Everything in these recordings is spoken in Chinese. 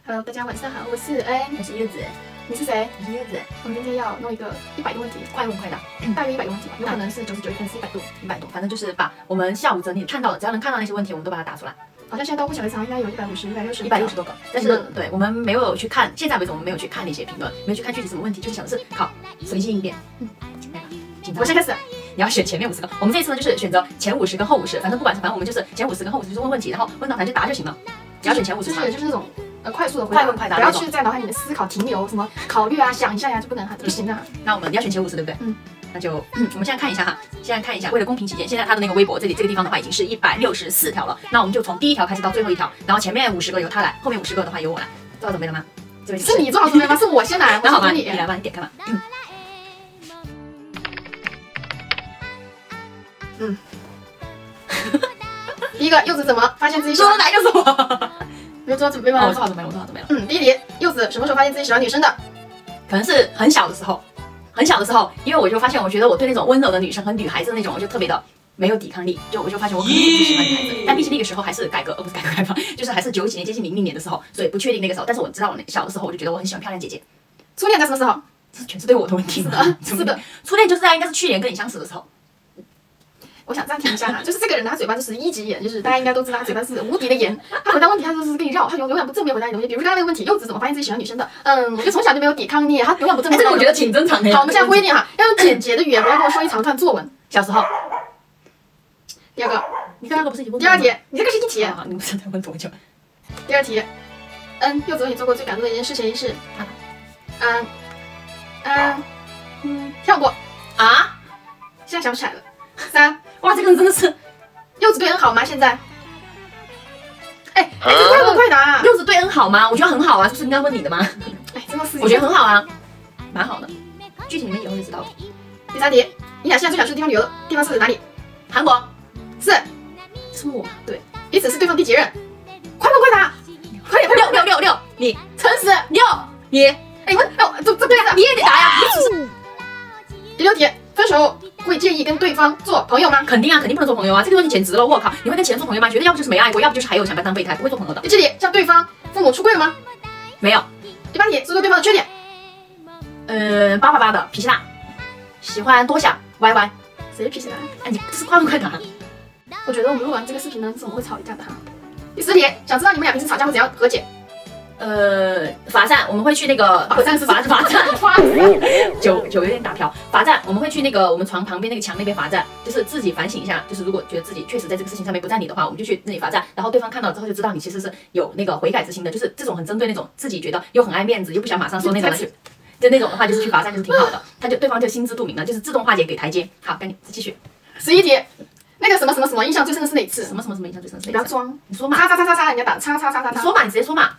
Hello， 大家晚上好，我是恩，我是柚子，你是谁？我是柚子。我们今天要弄一个100个问题，快问快答，大约100个问题吧，有可能是99分是100多，100多，反正就是把我们下午整理看到的，只要能看到那些问题，我们都把它打出来。好像现在到目前为止应该有150多个，但是对我们没有去看，现在为止我们没有去看那些评论，没有去看具体什么问题，就是想的是考随机应变。我先开始。你要选前面50个，我们这次呢就是选择前50跟后50，反正不管，反正我们就是前50跟后50就是问问题，然后问到哪就答就行了。只要选前50，就是那种快速的回答，快问快答，不要去在脑海里面思考停留，什么考虑啊、想一下呀，就不能哈，不行的。那我们要选前50，对不对？那就我们现在看一下哈，现在看一下，为了公平起见，现在它的那个微博这个地方的话已经是164条了，那我们就从第1条开始到最后1条，然后前面50个由他来，后面50个的话由我来，做好准备了吗？是你做好准备吗？是我先来，那好吧，你来吧，你点开吧。第一个，柚子怎么发现自己喜欢说来就说，没有做好准备吗？我做好准备了，我做好准备了。第一题，柚子什么时候发现自己喜欢女生的？可能是很小的时候，很小的时候，因为我就发现，我觉得我对那种温柔的女生和女孩子的那种，我就特别的没有抵抗力，我就发现我可能一直喜欢女孩子，但毕竟那个时候还是不是改革开放，就是还是90几年接近00年的时候，所以不确定那个时候。但是我知道我小的时候，我就觉得我很喜欢漂亮姐姐。初恋在什么时候？这全是对我的问题吗？是的，初恋就是在应该是去年跟你相识的时候。我想暂停一下哈，就是这个人他嘴巴就是1级眼，就是大家应该都知道他嘴巴是无敌的严。他回答问题他就是跟你绕，他永远不正面回答你东西。比如刚刚那个问题，柚子怎么发现自己喜欢女生的？我就从小就没有抵抗力，他永远不正面。这个我觉得挺正常的。好，我们现在规定哈，要用简洁的语言，不要跟我说一长串作文。小时候。第二个，你刚刚不是已经问第二题，你这个是一题。你不是在问多久？第二题，柚子为你做过最感动的一件事情是，跳过啊，现在想不起来了。3，哇，这个人真的是，柚子对恩好吗？现在，这快问快答。柚子对恩好吗？我觉得很好啊，这不是应该问你的吗？真的是，我觉得很好啊，蛮好的。具体你们以后就知道了。第3题，你俩现在最想去的地方旅游的地方是哪里？韩国。4，是我吗？对，彼此是对方第几任？快问快答，快点！6，你诚实6，你这对的，你也得答呀。第6题，分手会介意跟对方做朋友吗？肯定啊，肯定不能做朋友啊！这个问题简直了，我靠！你会跟前任做朋友吗？绝对要不就是没爱过，要不就是还有想把他当备胎，不会做朋友的。第7题，向对方父母出柜了吗？没有。第8题，说说对方的缺点。888的，脾气大，喜欢多想，歪。谁脾气大？你这是快问快答。我觉得我们录完这个视频呢，怎么会吵一架的哈？第10题，想知道你们俩平时吵架会怎样和解？罚站，我们会去那个罚站是罚站，酒有点打飘。罚站，我们会去那个我们床旁边那个墙那边罚站，就是自己反省一下，就是如果觉得自己确实在这个事情上面不占理的话，我们就去那里罚站，然后对方看到了之后就知道你其实是有那个悔改之心的，就是这种很针对那种自己觉得又很爱面子又不想马上说那种的，就那种的话就是去罚站就是挺好的，对方就心知肚明了，就是自动化解给台阶。好，该你继续。11题，那个什么印象最深的是哪次？什么印象最深？你不要装，你说嘛。叉，人家打叉，你说嘛，你直接说嘛。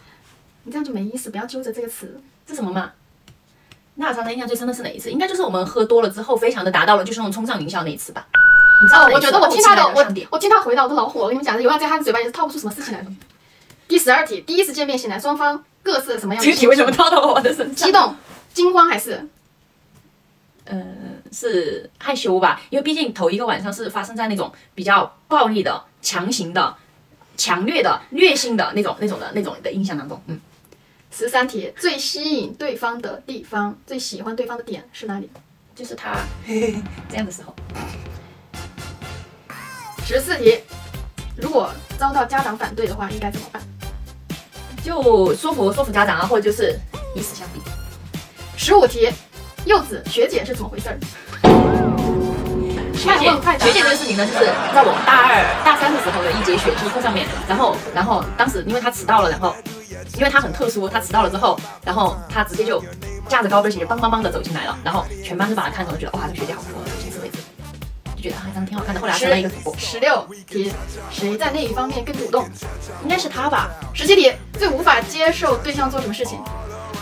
你这样就没意思，不要揪着这个词。这什么嘛？那常印象最深的是哪一次？应该就是我们喝多了之后，非常的达到了就是那种冲上云霄那一次吧。你知道我觉得我听他的，我听他回答我都老火。我跟你们讲，有人在他的嘴巴也是套不出什么事情来的。第12题，第一次见面醒来，双方各是什么样的？这个题为什么套到我的身上？激动、惊慌还是？是害羞吧，因为毕竟头一个晚上是发生在那种比较暴力的、强行的、强烈的、虐性的那种的印象当中。13题，最吸引对方的地方，最喜欢对方的点是哪里？就是他这样的时候。14题，如果遭到家长反对的话，应该怎么办？就说服家长啊，或者就是以死相逼。15题，柚子学姐是怎么回事儿？学姐这个事情呢，就是在我大2、大3的时候的一节选修课上面，然后当时因为他迟到了，然后因为他很特殊，他迟到了之后，然后他直接就架着高跟鞋梆的走进来了，然后全班就把他看中了，觉得哇，这个学姐好酷，这次位置就觉得长得挺好看的。后来成了一个主播。16题，谁在那一方面更主动？应该是他吧。17题，最无法接受对象做什么事情？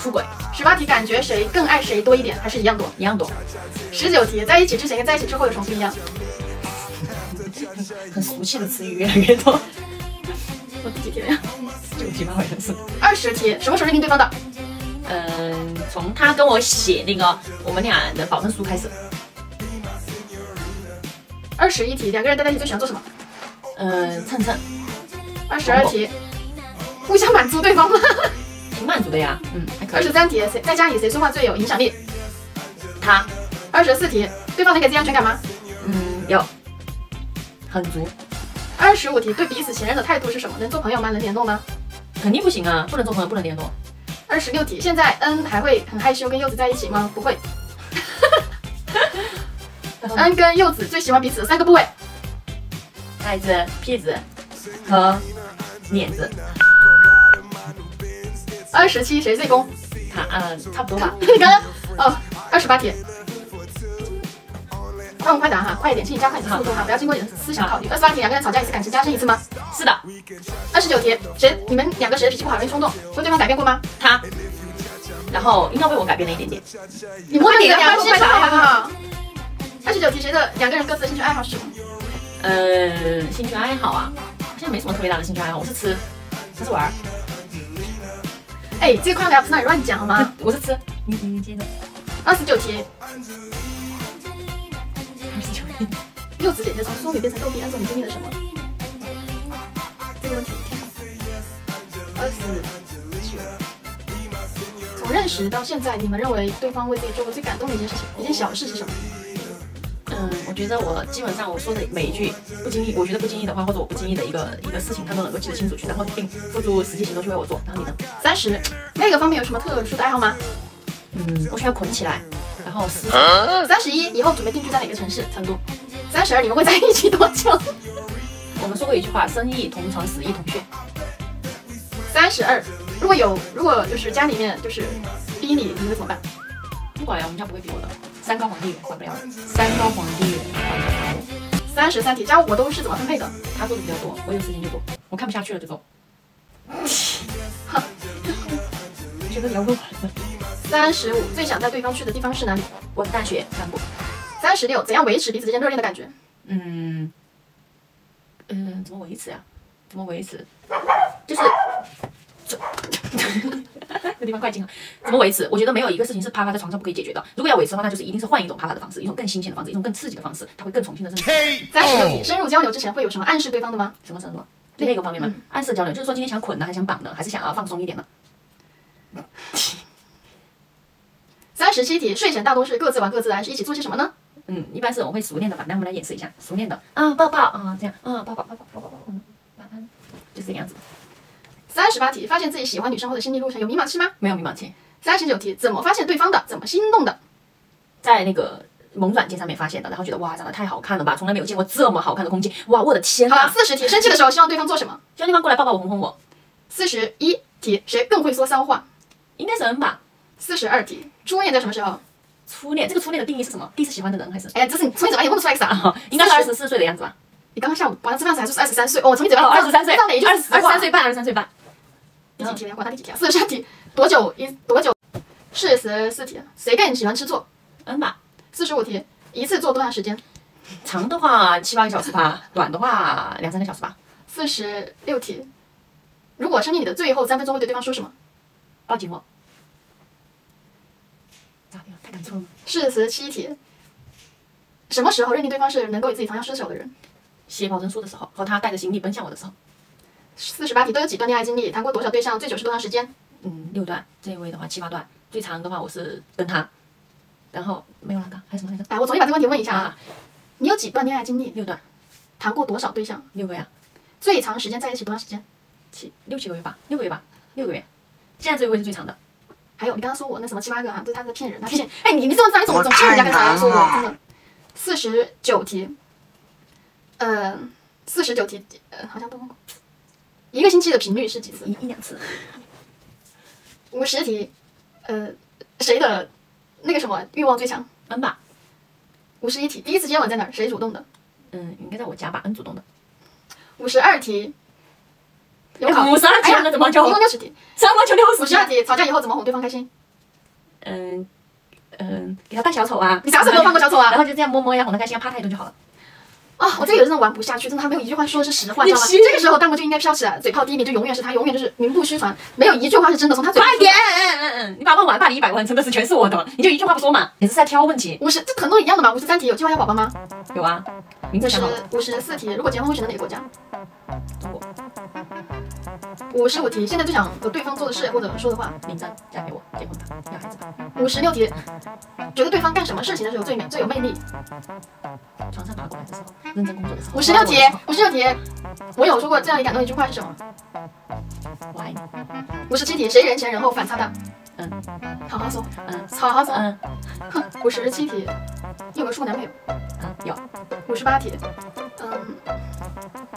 出轨。18题，感觉谁更爱谁多一点，还是一样多？一样多。19题，在一起之前跟在一起之后有什么不一样？很俗气的词语越来越多。我第几题了呀？9题吧，好像是。20题，什么时候认定对方的？从他跟我写那个我们俩的保证书开始。21题，两个人待在一起最喜欢做什么？蹭。22题，互相满足对方吗？的呀，还可以。23题，在家里谁说话最有影响力？他。24题，对方能给自己安全感吗？有，很足。25题，对彼此前任的态度是什么？能做朋友吗？能联络吗？肯定不行啊，不能做朋友，不能联络。26题，现在恩还会很害羞跟柚子在一起吗？不会。恩跟柚子最喜欢彼此的3个部位：奶子、屁子和脸子。27，谁最攻？他差不多吧。你刚刚28题，快问快答哈，快一点，请你加快你的速度哈，不要经过你的思想考虑。28题，2个人吵架一次，感情加深一次吗？是的。29题，你们2个谁的脾气不好，容易冲动？为对方改变过吗？他。然后应该为我改变了一点点。你摸着你的关系好不好？29题，谁的2个人各自的兴趣爱好是什么？兴趣爱好啊，好像没什么特别大的兴趣爱好。我是吃，他是玩。哎，这个快问快答不是让你乱讲好吗？我是吃，你接着。29题，29题，柚子姐姐从淑女变成逗比，按照你经历了什么？这个问题29，从认识到现在，你们认为对方为自己做过最感动的一件事情，一件小事是什么？我觉得我基本上我说的每一句不经意，我觉得不经意的话，或者我不经意的一个事情，他都能够记得清楚去，然后并付诸实际行动去为我做。然后你呢？30，那个方面有什么特殊的爱好吗？我需要捆起来，然后撕。31，以后准备定居在哪个城市？成都。32，你们会在一起多久？我们说过一句话，生意同城，死亦同穴。32，如果就是家里面就是逼你，你会怎么办？不管呀，我们家不会逼我的。山高皇帝远，管不了。山高皇帝远，管不了我。33题，家务活都是怎么分配的？他做的比较多，我有时间就做，我看不下去了就做。觉得聊不完了。35，最想带对方去的地方是哪里？我的大学干部。36，怎样维持彼此之间热恋的感觉？怎么维持呀？怎么维持？就是这地方怪近啊！怎么维持？我觉得没有一个事情是趴在床上不可以解决的。如果要维持的话，那就是一定是换一种趴的方式，一种更新鲜的方式，一种更刺激的方式，他会更重新的认识。36题，深入交流之前会有什么暗示对方的吗？什么？那个方面吗？暗示交流就是说今天想捆呢，还想绑呢，还是想要放松一点呢？37题，睡前大多是各自玩各自的，还是一起做些什么呢？一般是我会熟练的吧，那我们来演示一下熟练的抱抱这样抱抱，晚安，就是这个样子。38题，发现自己喜欢女生后的心理路程有迷茫期吗？没有迷茫期。39题，怎么发现对方的？怎么心动的？在那个萌软件上面发现的，然后觉得哇，长得太好看了吧，从来没有见过这么好看的空气，哇，我的天哪！好，40题，生气的时候希望对方做什么？希望对方过来抱抱我，哄哄我。41题，谁更会说骚话？应该是恩吧。42题，初恋在什么时候？初恋，这个初恋的定义是什么？第一次喜欢的人还是？哎，这是你从你嘴巴里问不出来啥？应该是24岁的样子吧。你刚刚下午晚上吃饭时还说是23岁哦，从你嘴巴里23岁，到哪一句23岁半，23岁半。第几题呢？管他第几题啊？43题，多久？44题，谁更喜欢吃做？恩吧。45题，一次做多长时间？长的话7、8个小时吧，短的话2、3个小时吧。46题，如果生命里的最后3分钟会对对方说什么？抱紧我。太感触了。47题，什么时候认定对方是能够与自己长相厮守的人？写保证书的时候，和他带着行李奔向我的时候。48题，都有几段恋爱经历？谈过多少对象？最久是多长时间？6段，这一位的话7、8段，最长的话我是跟他，然后没有那个，还有什么来着？哎，我重新把这个问题问一下啊，你有几段恋爱经历？6段，谈过多少对象？6个呀。最长时间在一起多长时间？6、7个月吧，6个月吧，6个月。现在这一位是最长的。还有，你刚刚说我那什么7、8个啊，对，他在骗人，他骗。哎，你这么知道你怎么骗人家干啥呀？说我真的。49题，49题，好像都问过。一个星期的频率是几次？一2次。50题，谁的那个什么欲望最强？恩吧。51题，第一次接吻在哪儿？谁主动的？应该在我家吧，恩主动的。52题，有考52题了怎么就？一共60题。什么就60题？ 52题，吵架以后怎么哄对方开心？给他扮小丑啊！你啥时候没有扮过小丑啊？然后就这样摸摸呀，哄他开心，啪他一顿就好了。啊，我这个人真的玩不下去，真的他没有一句话说的是实话，知道吗？这个时候弹幕就应该飘起来，嘴炮第一名就永远是他，永远就是名不虚传，没有一句话是真的从他嘴。快点！你把问完，把你100个完成的是全是我的，你就一句话不说嘛？也是在挑问题。这很多一样的嘛。53题，有计划要宝宝吗？有啊，名字想好了。54题，如果结婚会选择哪个国家？中国。 55题，现在最想和对方做的事或者说的话。领证，嫁给我，结婚吧，要孩子吧。 56题，觉得对方干什么事情的时候最有魅力。床上打滚的时候，认真工作的时候。 56题，56题，我有说过这样你感动的一句话是什么？我爱你。 57题，谁人前人后反擦的？好好说，好好说。哼。57题，你有没有说过男朋友？有。58题，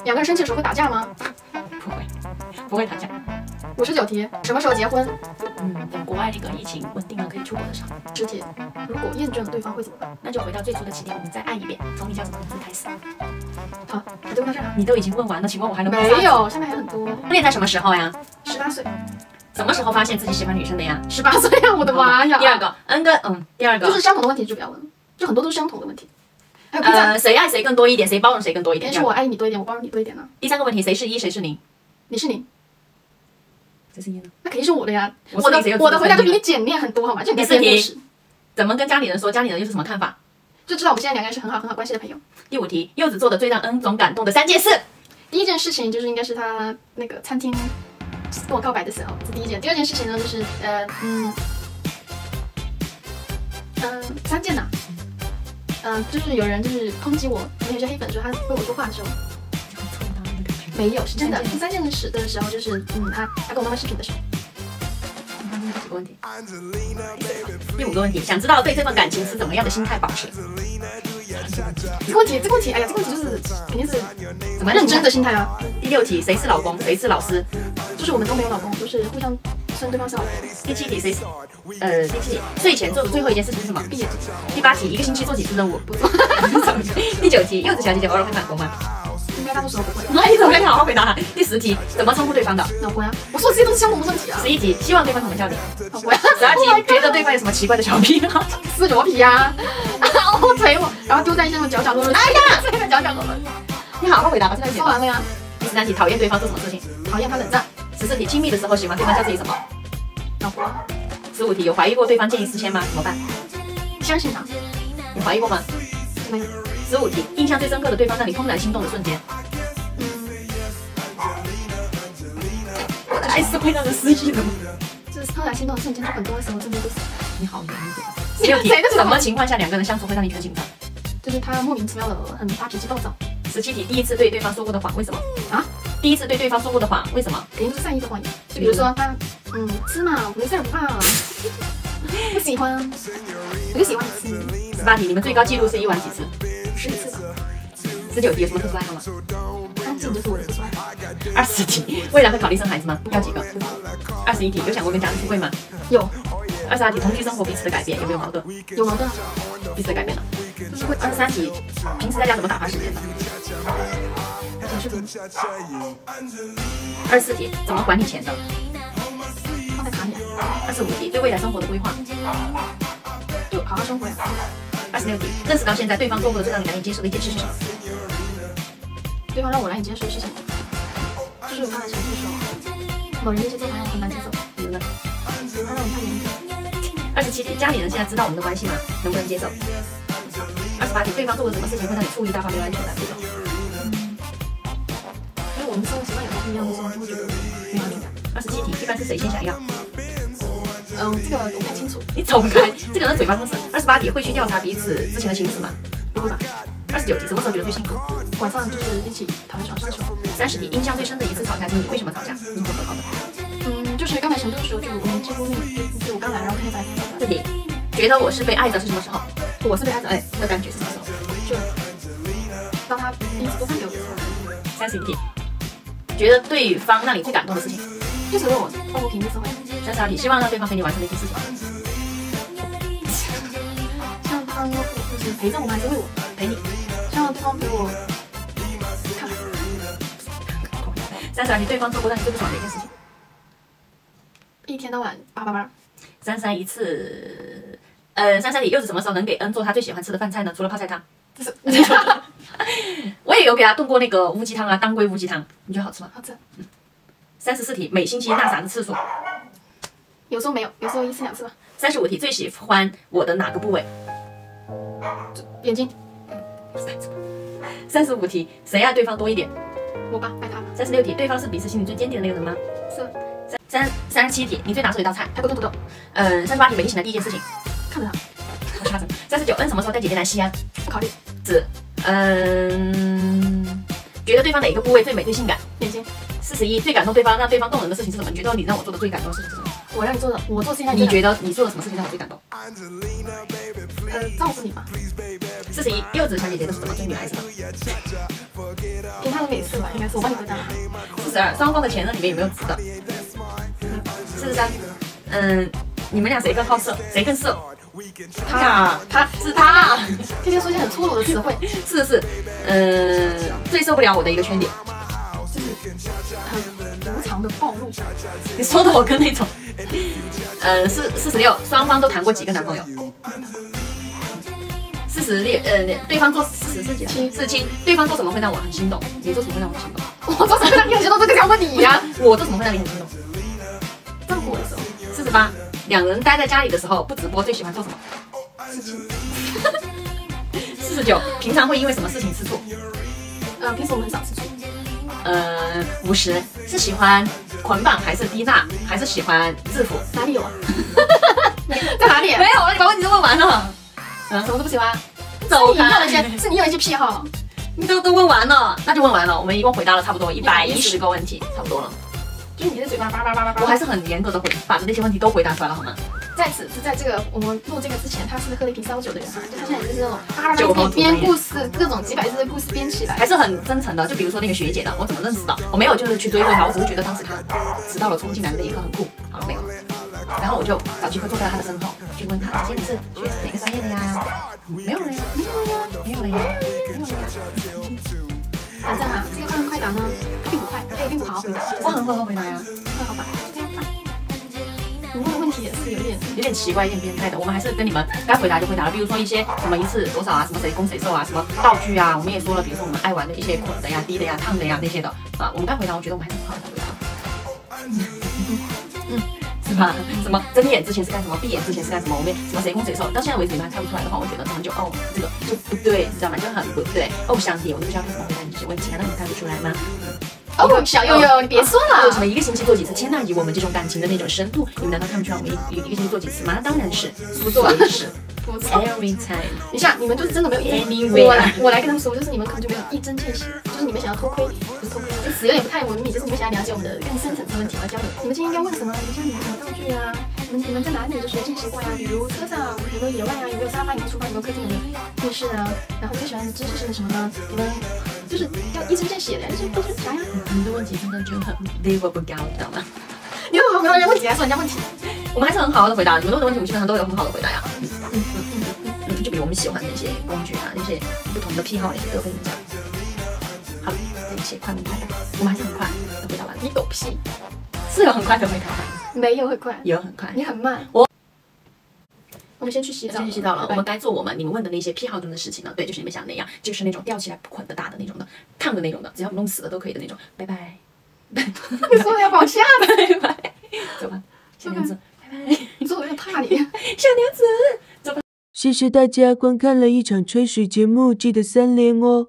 两个人生气的时候会打架吗？不会打架。 59题，什么时候结婚？等国外那个疫情稳定了，可以出国的时候。10题，如果验证了对方会怎么办？那就回到最初的起点，我们再爱一遍，从你叫什么名字开始。好，我就问到这儿了。你都已经问完了，请问我还能没有？下面还有很多。恋在什么时候呀？18岁。什么时候发现自己喜欢女生的呀？18岁呀！我的妈呀！第二个，N 跟第二个就是相同的问题就不要问了，就很多都是相同的问题。还有 B 站，谁爱谁更多一点，谁包容谁更多一点？是我爱你多一点，我包容你多一点呢。第3个问题，谁是1，谁是0？你是0。谁是1呢？那肯定是我的呀。我的回答都比你简练很多，好吗？就第4题，怎么跟家里人说？家里人又是什么看法？就知道我们现在2个人是很好关系的朋友。第5题，柚子做的最让N总感动的3件事。第一件事情就是应该是他那个餐厅跟我告白的时候，这第一件。第2件事情呢，就是3件呐。就是有人就是抨击我，可能有些黑粉说他为我说话的时候。 没有，是真的。第3件事的时候，就是他跟我妈妈视频的时候。几个问题。第5个问题，想知道对这份感情是怎么样的心态保持？这个问题，哎呀，这个问题就是肯定是怎么认真的心态啊。第6题，谁是老公，谁是老师？就是我们都没有老公，都是互相称对方是老公。第7题，第7题，睡前做的最后一件事情是什么？毕业。第8题，1个星期做几次任务？不做。第9题，柚子小姐姐偶尔会反攻吗？ 应该大多数都不会。那你怎么跟你好好回答？第10题，怎么称呼对方的？老婆呀。我说的这些都是相同的问题啊。11题，希望对方怎么叫你？老婆呀。12题，觉得对方有什么奇怪的小癖好？撕脚皮呀。捶我，然后丢在一些角落里。哎呀，这个角落里。你好好回答吧，现在说完了呀。第13题，讨厌对方做什么事情？讨厌他冷战。14题，亲密的时候喜欢对方叫自己什么？老婆。15题，有怀疑过对方见异思迁吗？怎么办？相信他。你怀疑过吗？没有。15题，印象最深刻的对方让你怦然心动的瞬间。我的爱是会让人失忆的吗？就是怦然心动的瞬间，就很多时候真的都是。你好严格。16题，什么情况下2个人相处会让你很紧张？就是他莫名其妙的很发脾气暴躁。17题，第一次对对方说过的谎，为什么？啊？第一次对对方说过的谎，为什么？肯定都是善意的谎言。就比如说他，吃嘛，没事不怕。不喜欢，我就喜欢吃。18题，你们最高记录是1晚几次？11次吧。19题，有什么特殊爱好吗？安静就是我的特殊爱好。20题，未来会考虑生孩子吗？要几个？21题，有想过跟家人出柜吗？有。22题，同居生活彼此的改变有没有矛盾？有矛盾啊，彼此的改变了。23题，平时在家怎么打发时间的？短视频。24题，怎么管理钱的？放在卡里。25题，对未来生活的规划。就好好生活呀。26题，认识到现在对方做过的最让你难以接受的一件事是什么？对方让我难以接受的事情，就是我刚才想说的某人的一些做法让我很难接受。比如呢？他让我太严格。27题，家里人现在知道我们的关系吗？能不能接受？28题，对方做了什么事情会让你触意大发流安全感？这种。因为我们生活习惯有不一样的时候，就会觉得没安全感。27题，一般是谁先想要？这个我不太清楚。你走开，这个人嘴巴真是。28题，会去调查彼此之前的情史吗？不会吧。29题，什么时候觉得最幸福？晚上就是一起躺在床上的时候。30题，印象最深的一次吵架经历，为什么吵架？你怎么和好的？就是刚来成都的时候，就我们几乎就我刚来，然后天天在。4题，觉得我是被爱着是什么时候？我是被爱着，的感觉是什么时候？就当他第一次多看给我的时候。31题，觉得对方让你最感动的事情？就是问我抱不平的时候。32题，希望让对方陪你完成的一件事情。希望对方就是陪着我们，还是为我陪你？希望对方陪我看。32题，对方做过让你最不爽的一件事情？一天到晚叭。33题，柚子什么时候能给N做他最喜欢吃的饭菜呢？除了泡菜汤。我也有给他炖过那个乌鸡汤啊，当归乌鸡汤，你觉得好吃吗？好吃。34题，每星期大傻的次数？有时候没有，有时候1次2次吧。35题，最喜欢我的哪个部位？眼睛。35题，谁爱对方多一点？我吧，爱他吧。36题，对方是彼此心里最坚定的那个人吗？是。37题，你最拿手的一道菜？排骨炖土豆。38题，每天醒来第一件事情？看着好吓人。39，什么时候带姐姐来西安？不考虑。觉得对方哪一个部位最美最性感？眼睛。41，最感动对方让对方动人的事情是什么？你觉得你让我做的最感动的事情是什么？我让你做的，我做事情让你觉得你做了什么事情让我最感动？照顾你吧。41，柚子小姐姐都是怎么追女孩子的？凭她的美色吧，应该是我帮你回答。42，双方的前任里面有没有直的？43，你们俩谁更好色？谁更色？他是他，天天说些很粗鲁的词汇。44，最受不了我的一个缺点，很无偿的暴露。你说的我跟那种。46，双方都谈过几个男朋友？46，对方做47，对方做什么会让我很心动？你做什么会让我很心动？我做什么会让你很心动？这个想问你呀。我做什么会让你很心动？照顾我的时候。48，两人待在家里的时候不直播最喜欢做什么？49，平常会因为什么事情吃醋？平时我们很少吃醋。50，是喜欢捆绑还是低纳，还是喜欢制服？哪里有啊？在哪里？没有了，你把问题都问完了。什么都不喜欢。走开。是你有一些癖好。你都问完了，那就问完了。我们一共回答了差不多110个问题，差不多了。就是你的嘴巴叭叭叭叭叭。我还是很严格的把那些问题都回答出来了，好吗？在这个我们录这个之前，他是喝了一瓶烧酒的人哈，就他现在就是那种叭叭叭编故事，各种几百字的故事编起来，还是很真诚的。就比如说那个学姐的，我怎么认识的？我没有就是去追问她，我只是觉得当时她迟到了冲进来的那一刻很酷，好了没有？然后我就找机会坐在她的身后，去问她，姐姐你是学哪个专业的呀？没有了呀，没有了呀。反正哈，这个快问快答呢，它并不快，它也并不好好回答。我很好回答呀，那好吧，就这样吧。你问的问题也是有点奇怪，有点变态的。我们还是跟你们该回答就回答了，比如说一些什么一次多少啊，什么谁攻谁受啊，什么道具啊，我们也说了，比如说我们爱玩的一些捆的呀、低的呀、烫的呀那些的啊，我们该回答，我觉得我们还是很好的回答。是吧？什么睁眼之前是干什么，闭眼之前是干什么？我们什么谁攻谁受，到现在为止你们还猜不出来的话，我觉得可能就这个就不对，你知道吗？就很不对。香姐，我都不知道该怎么回答你这些问题，难道你猜不出来吗？小悠悠，你别说了。为什么一个星期做几次？牵纳以我们这种感情的那种深度，你们难道看不出来我们一个星期做几次吗？当然是不做是。Every time， 你像你们就是真的没有一针。我来跟他们说，就是你们可能就没有一针见血，就是你们想要偷窥，不是偷窥，这词有点不太文明，就是你们想要了解我们的更深层次问题来交流。你们今天要问什么？你像你们什么道具啊？你们在哪里就学进行过呀？比如车上有没有野外啊？有没有沙发？有没有厨房？有没有客厅？有没有电视啊？然后最喜欢的知识是什么呢？你们就是要一针见血的，这些都是啥呀？你的问题真的就很 level 不高，知道吗？你怎么回答人家问题还说人家问题？我们还是很好好的回答，你们问的问题我们基本上都有很好的回答呀。就比如我们喜欢的那些工具啊，那些不同的癖好那些都跟你们讲。好了，这些快问快答，我们还是很快都回答完了。你狗屁！是有很快的回答，没有很快，有很快，你很慢。我们先去洗澡，先去洗澡了。我们该做你们问的那些癖好中的事情了。对，就是你们想那样，就是那种吊起来不捆的大的那种的，烫的那种的，只要不弄死了都可以的那种。拜拜。你说的要把我吓的，拜拜。走吧，小娘子，拜拜。你说我有点怕你，小娘子，走吧。谢谢大家观看了一场吹水节目，记得3连哦。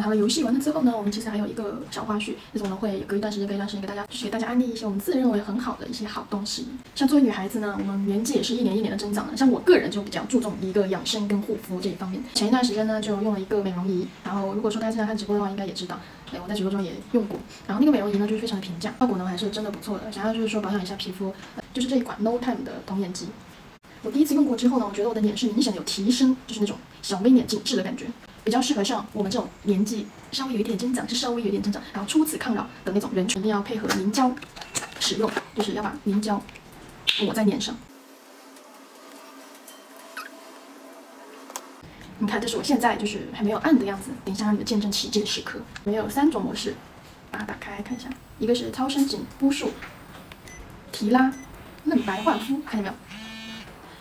好了，游戏完了之后呢，我们其实还有一个小花絮，就是我们会隔一段时间给大家就是给大家安利一些我们自认为很好的一些好东西。像作为女孩子呢，我们年纪也是一年一年的增长的。像我个人就比较注重一个养生跟护肤这一方面。前一段时间呢，就用了一个美容仪，然后如果说大家经常看直播的话，应该也知道，我在直播中也用过。然后那个美容仪呢，就是非常的平价，效果呢还是真的不错的。想要就是说保养一下皮肤，就是这一款 No Time 的童颜肌。我第一次用过之后呢，我觉得我的脸是明显的有提升，就是那种小微脸紧致的感觉。比较适合像我们这种年纪稍微有一点增长，然后初次抗老的那种人群，一定要配合凝胶使用，就是要把凝胶抹在脸上。你看，这是我现在就是还没有按的样子，等一下让你们见证奇迹的时刻。我们有3种模式，把它打开看一下，一个是超声紧肤术、提拉、嫩白焕肤，看见没有？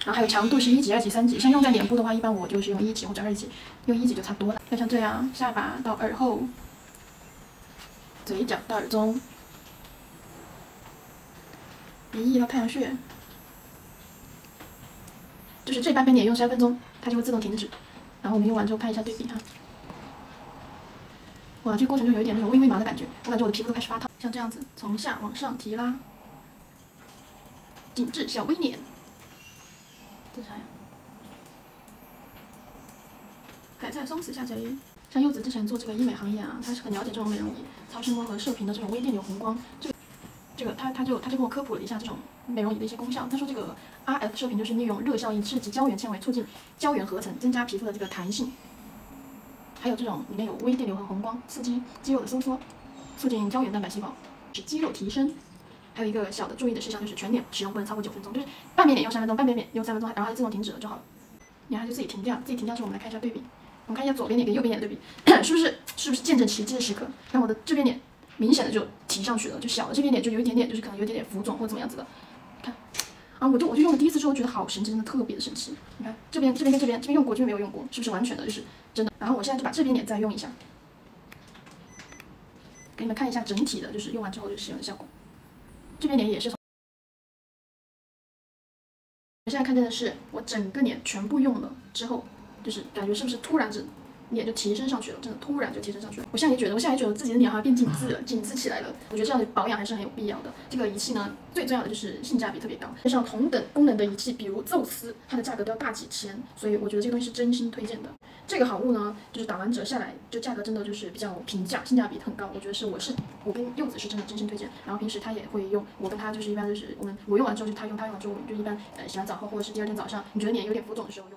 然后还有强度是1级、2级、3级，像用在脸部的话，一般我就是用1级或者2级，用1级就差不多了。要像这样，下巴到耳后，嘴角到耳中，鼻翼到太阳穴，就是这半边脸用3分钟，它就会自动停止。然后我们用完之后看一下对比哈，哇，这个过程就有一点那种微微麻的感觉，我感觉我的皮肤都开始发烫。像这样子，从下往上提拉，紧致小 V 脸。这是啥呀？海菜松弛下垂。像柚子之前做这个医美行业啊，他是很了解这种美容仪、超声波和射频的这种微电流红光。这个他就跟我科普了一下这种美容仪的一些功效。他说这个 RF 射频就是利用热效应刺激胶原纤维，促进胶原合成，增加皮肤的这个弹性。还有这种里面有微电流和红光，刺激肌肉的收缩，促进胶原蛋白细胞，使肌肉提升。还有一个小的注意的事项就是全脸使用不能超过9分钟，就是半边脸用3分钟，半边脸用3分钟，然后它自动停止了就好了。然后就自己停掉，自己停掉之后我们来看一下对比。我们看一下左边脸跟右边脸的对比，是不是见证奇迹的时刻？看我的这边脸明显的就提上去了，就小的这边脸就有一点点，就是可能有一点点浮肿或怎么样子的。看，啊，我就用了第一次之后觉得好神奇，真的特别的神奇。你看这边跟这边用过，这边没有用过，是不是完全的就是真的？然后我现在就把这边脸再用一下，给你们看一下整体的，就是用完之后就使用的效果。这边脸也是从，我现在看见的是我整个脸全部用了之后，就是感觉是不是突然脸就提升上去了，真的突然就提升上去了。我现在也觉得自己的脸好像变紧致了，紧致起来了。我觉得这样的保养还是很有必要的。这个仪器呢，最重要的就是性价比特别高。像同等功能的仪器，比如宙斯，它的价格都要大几千，所以我觉得这个东西是真心推荐的。这个好物呢，就是打完折下来，就价格真的就是比较平价，性价比很高。我觉得我跟柚子是真的真心推荐。然后平时他也会用，我跟他就是一般就是我用完之后就他用完之后我们就一般洗完澡后或者是第二天早上，你觉得脸有点浮肿的时候用。